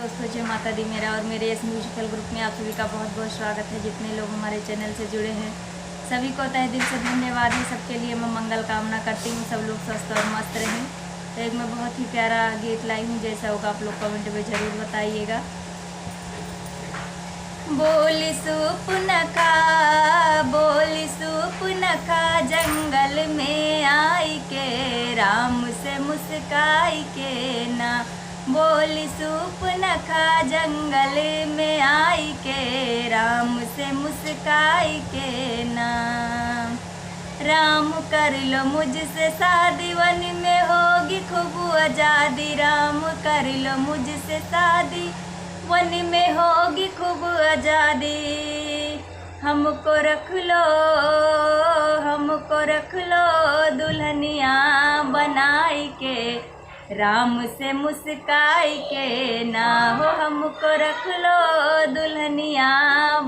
दोस्तों, जय माता दी। मेरा और मेरे इस म्यूजिकल ग्रुप में आप सभी का बहुत बहुत स्वागत है। जितने लोग हमारे चैनल से जुड़े हैं सभी को तहे दिल से धन्यवाद है। सबके लिए मैं मंगल कामना करती हूँ, सब लोग स्वस्थ और मस्त रहें। तो एक मैं बहुत ही प्यारा गीत लाई हूँ, जैसा होगा आप लोग कमेंट में ज़रूर बताइएगा। बोली सूप न खा जंगल में आई के, राम से मुस्काई के ना। बोली सूप न खा जंगल में आई के, राम से मुस्काई के ना। राम कर लो मुझसे शादी, वन में होगी खूब आज़ादी। राम कर लो मुझसे शादी, वन में होगी खूब आज़ादी। हमको रख लो दुल्हनिया बनाई के, राम से मुस्काई के ना हो। हमको रख लो दुल्हनिया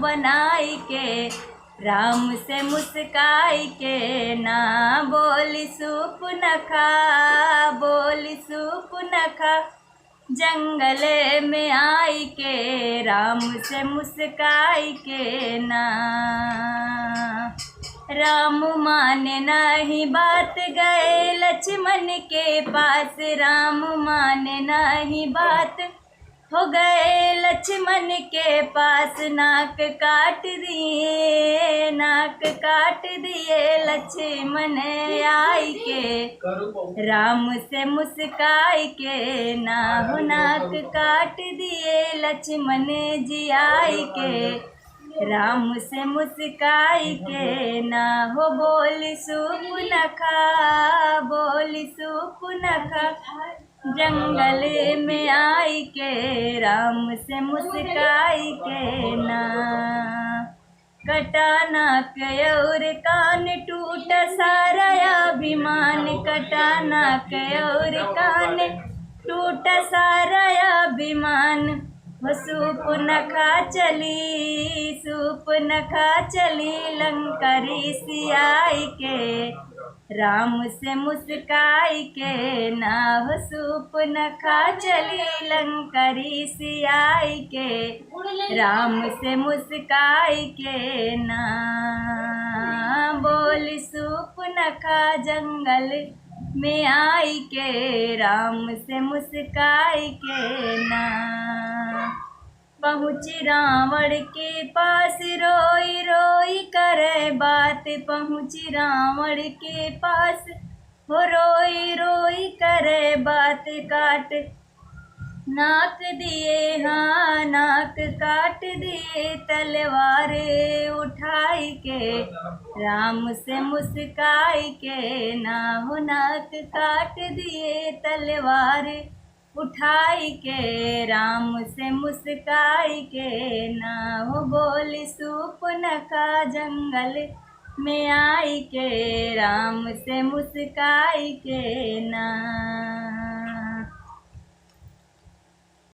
बनाई के, राम से मुस्काई के ना। बोली सूप न खा जंगल में आई के, राम से मुस्काई के ना। राम माने नहीं बात, गए लक्ष्मण के पास। राम माने नहीं बात, हो गए लक्ष्मण के पास। नाक काट दिए लक्ष्मण आई के, राम से मुस्काई के ना हो। नाक काट दिए लक्ष्मण जी आई के, राम से मुस्काई के ना हो। बोली सूप न खा जंगल में आई के, राम से मुस्काई के ना। कटा नाक और कान, टूट सारा अभिमान। कटा नाक और कान, टूट सारा अभिमान। वो सूप न खा चली लंकरी सियाई के, राम से मुस्काई के ना हो। सूप न खा चली लंकरी सियाई के, राम से मुस्काई के ना। बोली सूप न खा जंगल में आई के, राम से मुस्काई के ना। पहुँची रावण के पास, रोई रोई करे बात। पहुँची रावण के पास, हो रोई रोई करे बात। नाक काट दिए तलवार उठाई के, राम से मुस्काई के ना हो। नाक काट दिए तलवार उठाई के, राम से मुस्काई के ना हो। बोली सूप न खा जंगल में आई के, राम से मुस्काई के ना।